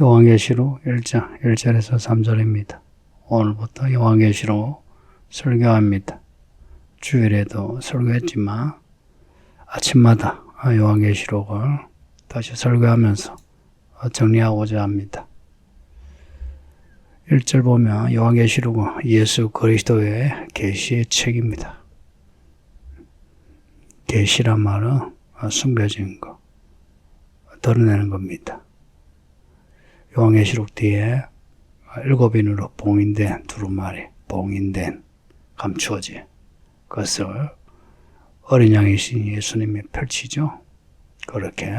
요한계시록 1장 1절에서 3절입니다. 오늘부터 요한계시록 설교합니다. 주일에도 설교했지만 아침마다 요한계시록을 다시 설교하면서 정리하고자 합니다. 1절 보면 요한계시록은 예수 그리스도의 계시의 책입니다. 계시란 말은 숨겨진 거, 드러내는 겁니다. 요한계시록 뒤에 7인으로 봉인된 두루마리, 봉인된, 감추어진 것을 어린 양이신 예수님이 펼치죠. 그렇게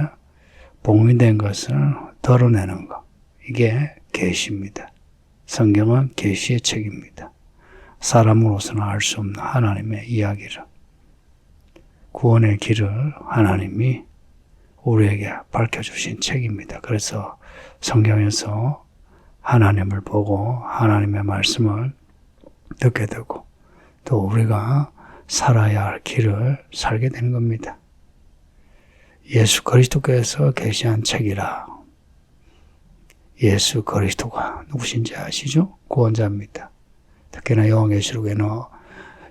봉인된 것을 드러내는 것, 이게 계시입니다. 성경은 계시의 책입니다. 사람으로서는 알 수 없는 하나님의 이야기를, 구원의 길을 하나님이 우리에게 밝혀주신 책입니다. 그래서 성경에서 하나님을 보고 하나님의 말씀을 듣게 되고 또 우리가 살아야 할 길을 살게 되는 겁니다. 예수 그리스도께서 계시한 책이라. 예수 그리스도가 누구신지 아시죠? 구원자입니다. 특히나 요한계시록에는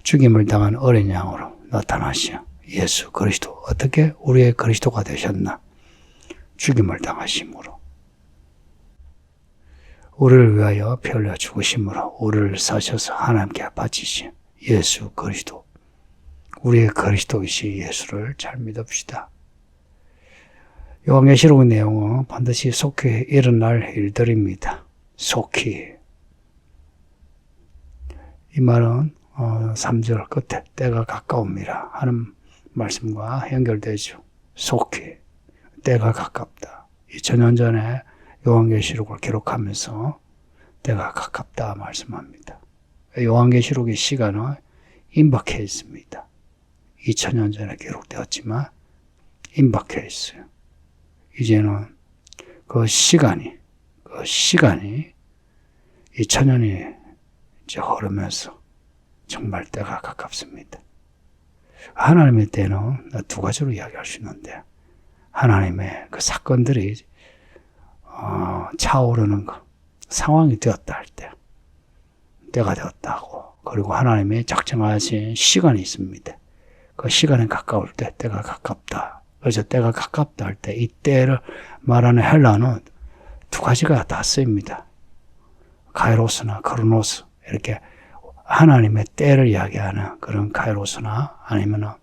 죽임을 당한 어린 양으로 나타나신 예수 그리스도, 어떻게 우리의 그리스도가 되셨나? 죽임을 당하심으로, 우리를 위하여 피 흘려 죽으심으로 우리를 사셔서 하나님께 바치신 예수 그리스도, 우리의 그리스도이신 예수를 잘 믿읍시다. 요한계시록의 내용은 반드시 속히 일어날 일들입니다. 속히. 이 말은 3절 끝에 때가 가까움이라 하는 말씀과 연결되죠. 속히 때가 가깝다. 2000년 전에 요한계시록을 기록하면서 때가 가깝다 말씀합니다. 요한계시록의 시간은 임박해 있습니다. 2000년 전에 기록되었지만 임박해 있어요. 이제는 그 시간이 2000년이 이제 흐르면서 정말 때가 가깝습니다. 하나님의 때는 두 가지로 이야기할 수 있는데, 하나님의 그 사건들이 차오르는 것, 상황이 되었다 할 때, 때가 되었다고. 그리고 하나님이 작정하신 시간이 있습니다. 그 시간에 가까울 때 때가 가깝다. 그래서 때가 가깝다 할 때 이 때를 말하는 헬라어는 두 가지가 다 쓰입니다. 카이로스나 크로노스, 이렇게 하나님의 때를 이야기하는 그런 카이로스나 아니면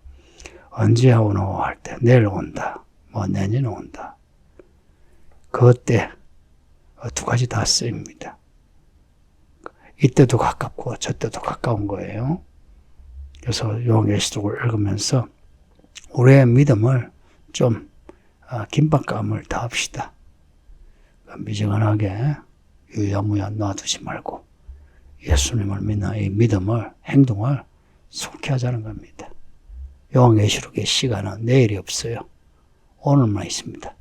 언제 오노 할 때 내일 온다, 뭐 내년에 온다. 그 때 두 가지 다 쓰입니다. 이때도 가깝고 저 때도 가까운 거예요. 그래서 요한계시록을 읽으면서 우리의 믿음을 좀 긴박감을 더합시다. 미지근하게 유야무야 놔두지 말고 예수님을 믿는 이 믿음을, 행동을 속히 하자는 겁니다. 요한계시록의 시간은 내일이 없어요. 오늘만 있습니다.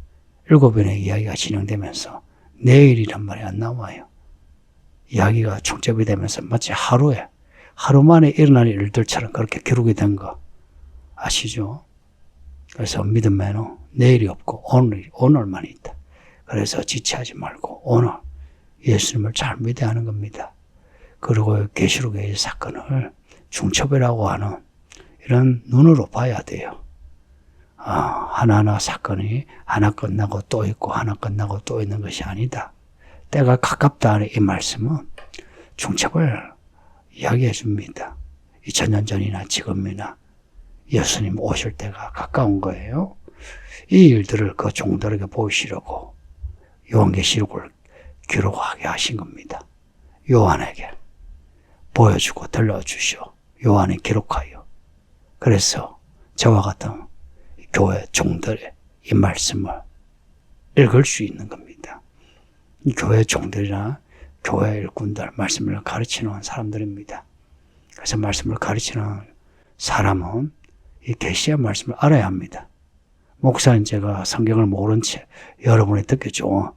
7번의 이야기가 진행되면서 내일이란 말이 안 나와요. 이야기가 중첩이 되면서 마치 하루 만에 일어날 일들처럼 그렇게 기록이 된 거 아시죠? 그래서 믿음에는 내일이 없고 오늘만 있다. 그래서 지체하지 말고 오늘 예수님을 잘 믿어야 하는 겁니다. 그리고 계시록의 사건을 중첩이라고 하는 이런 눈으로 봐야 돼요. 하나하나 사건이 하나 끝나고 또 있고 하나 끝나고 또 있는 것이 아니다. 때가 가깝다는 이 말씀은 중첩을 이야기해 줍니다. 2000년 전이나 지금이나 예수님 오실 때가 가까운 거예요. 이 일들을 그 종들에게 보이시려고 요한계시록을 기록하게 하신 겁니다. 요한에게 보여주고 들려주시오. 요한이 기록하여. 그래서 저와 같은 교회 종들의 이 말씀을 읽을 수 있는 겁니다. 이 교회 종들이나 교회 일꾼들, 말씀을 가르치는 사람들입니다. 그래서 말씀을 가르치는 사람은 이 계시의 말씀을 알아야 합니다. 목사인 제가 성경을 모른 채 여러분이 듣기 좋은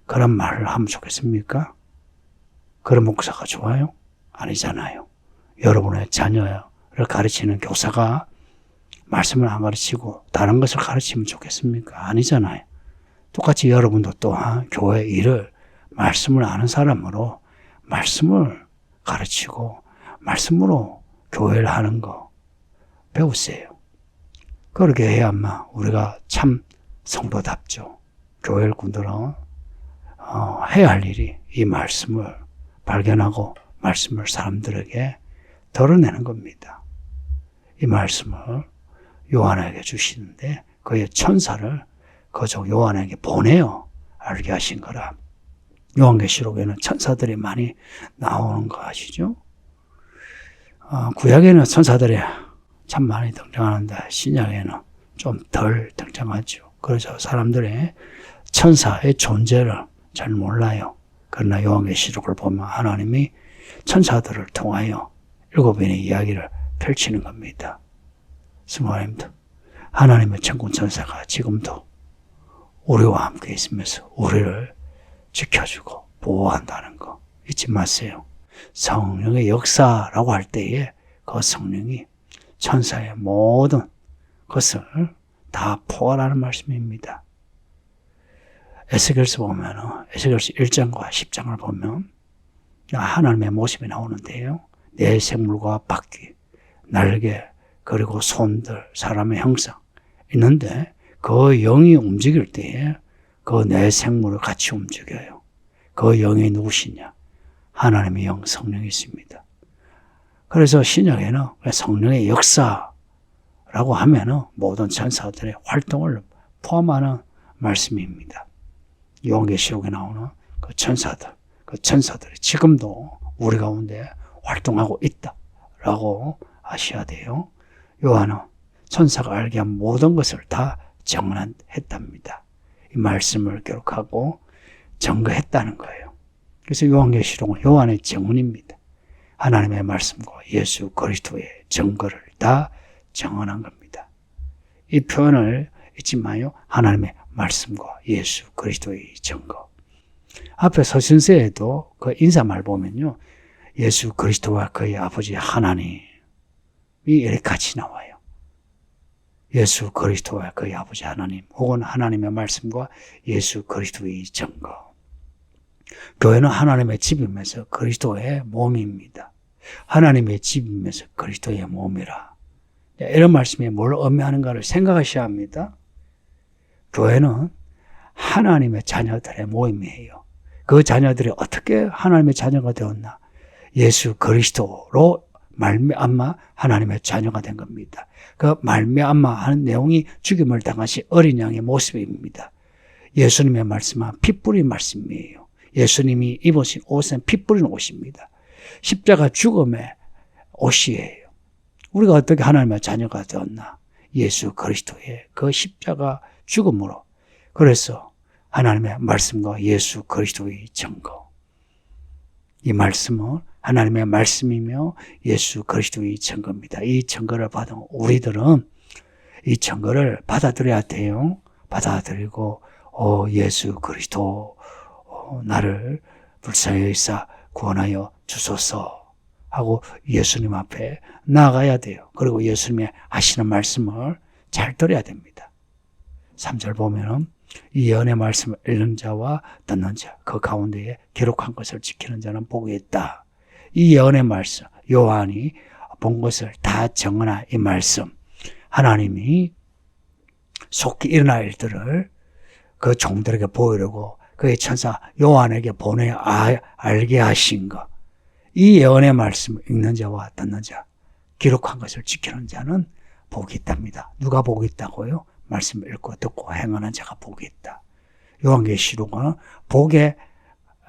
그런 말을 하면 좋겠습니까? 그런 목사가 좋아요? 아니잖아요. 여러분의 자녀를 가르치는 교사가 말씀을 안 가르치고 다른 것을 가르치면 좋겠습니까? 아니잖아요. 똑같이 여러분도 또한 교회 일을 말씀을 아는 사람으로 말씀을 가르치고 말씀으로 교회를 하는 거 배우세요. 그렇게 해야만 우리가 참 성도답죠. 교회 군들은 해야 할 일이 이 말씀을 발견하고 말씀을 사람들에게 드러내는 겁니다. 이 말씀을 요한에게 주시는데 그의 천사를 그저 요한에게 보내어 알게 하신 거라. 요한계시록에는 천사들이 많이 나오는 거 아시죠? 구약에는 천사들이 참 많이 등장하는데 신약에는 좀 덜 등장하죠. 그래서 사람들이 천사의 존재를 잘 몰라요. 그러나 요한계시록을 보면 하나님이 천사들을 통하여 7인의 이야기를 펼치는 겁니다. 성도님도 하나님의 천군 천사가 지금도 우리와 함께 있으면서 우리를 지켜주고 보호한다는 거 잊지 마세요. 성령의 역사라고 할 때에 그 성령이 천사의 모든 것을 다 포괄하는 말씀입니다. 에스겔서 보면 에스겔서 1장과 10장을 보면 하나님의 모습이 나오는데요. 내 생물과 바퀴, 날개, 그리고 손들, 사람의 형상 있는데 그 영이 움직일 때에 그 내 생물을 같이 움직여요. 그 영이 누구시냐? 하나님의 영, 성령이 있습니다. 그래서 신약에는 성령의 역사라고 하면은 모든 천사들의 활동을 포함하는 말씀입니다. 요한계시록에 나오는 그 천사들이 지금도 우리 가운데 활동하고 있다라고 아셔야 돼요. 요한은 천사가 알게 한 모든 것을 다 증언했답니다. 이 말씀을 기록하고 증거했다는 거예요. 그래서 요한계시록은 요한의 증언입니다. 하나님의 말씀과 예수 그리스도의 증거를 다 증언한 겁니다. 이 표현을 잊지 마요. 하나님의 말씀과 예수 그리스도의 증거. 앞에 서신서에도 그 인사말 보면요. 예수 그리스도와 그의 아버지 하나님이 이렇게 같이 나와요. 예수 그리스도와 그의 아버지 하나님 혹은 하나님의 말씀과 예수 그리스도의 증거. 교회는 하나님의 집이면서 그리스도의 몸입니다. 하나님의 집이면서 그리스도의 몸이라. 이런 말씀이 뭘 의미하는가를 생각하셔야 합니다. 교회는 하나님의 자녀들의 모임이에요. 그 자녀들이 어떻게 하나님의 자녀가 되었나? 예수 그리스도로 말미암아 하나님의 자녀가 된 겁니다. 그 말미암아 하는 내용이 죽임을 당하신 어린 양의 모습입니다. 예수님의 말씀은 피 뿌린 말씀이에요. 예수님이 입으신 옷은 피 뿌린 옷입니다. 십자가 죽음의 옷이에요. 우리가 어떻게 하나님의 자녀가 되었나? 예수 그리스도의 그 십자가 죽음으로. 그래서 하나님의 말씀과 예수 그리스도의 증거. 이 말씀은 하나님의 말씀이며 예수 그리스도의 증거입니다. 이 증거를 받은 우리들은 이 증거를 받아들여야 돼요. 받아들이고 예수 그리스도 나를 불쌍히 여기사 구원하여 주소서 하고 예수님 앞에 나아가야 돼요. 그리고 예수님이 하시는 말씀을 잘 들어야 됩니다. 3절 보면은 이 예언의 말씀을 읽는 자와 듣는 자, 그 가운데에 기록한 것을 지키는 자는 복이 있다. 이 예언의 말씀, 요한이 본 것을 다 증언한 이 말씀, 하나님이 속히 일어날 일들을 그 종들에게 보이려고 그의 천사 요한에게 보내 알게 하신 것. 이 예언의 말씀을 읽는 자와 듣는 자, 기록한 것을 지키는 자는 복이 있답니다. 누가 복이 있다고요? 말씀을 읽고 듣고 행하는 자가 복이 있다. 요한계시록은 복의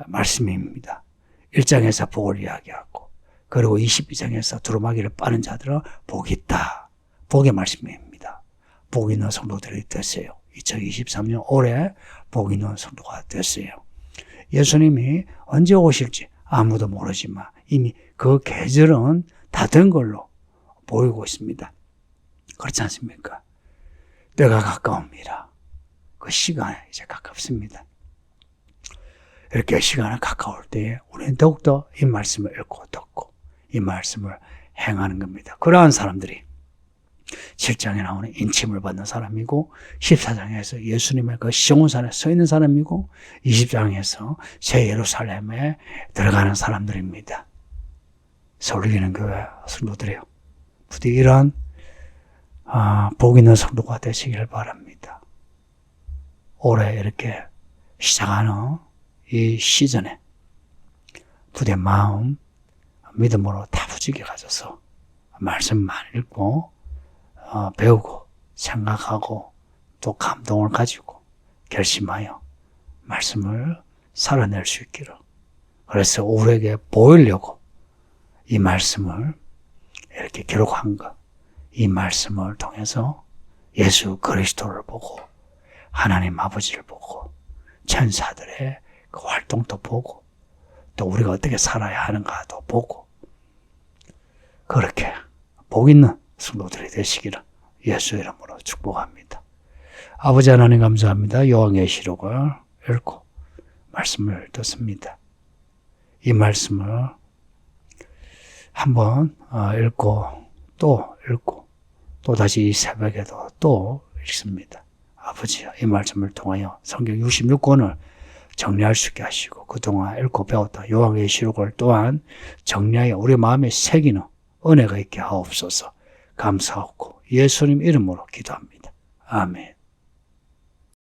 말씀입니다. 1장에서 복을 이야기하고 그리고 22장에서 두루마기를 빠는 자들은 복이 있다. 복의 말씀입니다. 복 있는 성도들이 됐어요. 2023년 올해 복 있는 성도가 됐어요. 예수님이 언제 오실지 아무도 모르지만 이미 그 계절은 다 된 걸로 보이고 있습니다. 그렇지 않습니까? 때가 가까웁니다. 그 시간이 이제 가깝습니다. 이렇게 시간이 가까울 때에 우리는 더욱더 이 말씀을 읽고 듣고 이 말씀을 행하는 겁니다. 그러한 사람들이 7장에 나오는 인침을 받는 사람이고 14장에서 예수님의 그 시온산에 서 있는 사람이고 20장에서 새 예루살렘에 들어가는 사람들입니다. 서울교회는 교회 성도들이요. 부디 이런 복 있는 성도가 되시길 바랍니다. 올해 이렇게 시작하는 이 시즌에 부디 마음 믿음으로 다부지게 가져서 말씀 많이 읽고 배우고 생각하고 또 감동을 가지고 결심하여 말씀을 살아낼 수 있기를. 그래서 우리에게 보이려고 이 말씀을 이렇게 기록한 것, 이 말씀을 통해서 예수 그리스도를 보고 하나님 아버지를 보고 천사들의 그 활동도 보고 또 우리가 어떻게 살아야 하는가도 보고 그렇게 복 있는 성도들이 되시기를 예수 이름으로 축복합니다. 아버지 하나님 감사합니다. 요한계시록을 읽고 말씀을 듣습니다. 이 말씀을 한번 읽고 또 다시 이 새벽에도 또 읽습니다. 아버지, 이 말씀을 통하여 성경 66권을 정리할 수 있게 하시고 그동안 읽고 배웠다 요한계시록을 또한 정리하여 우리 마음에 새기는 은혜가 있게 하옵소서. 감사하고 예수님 이름으로 기도합니다. 아멘.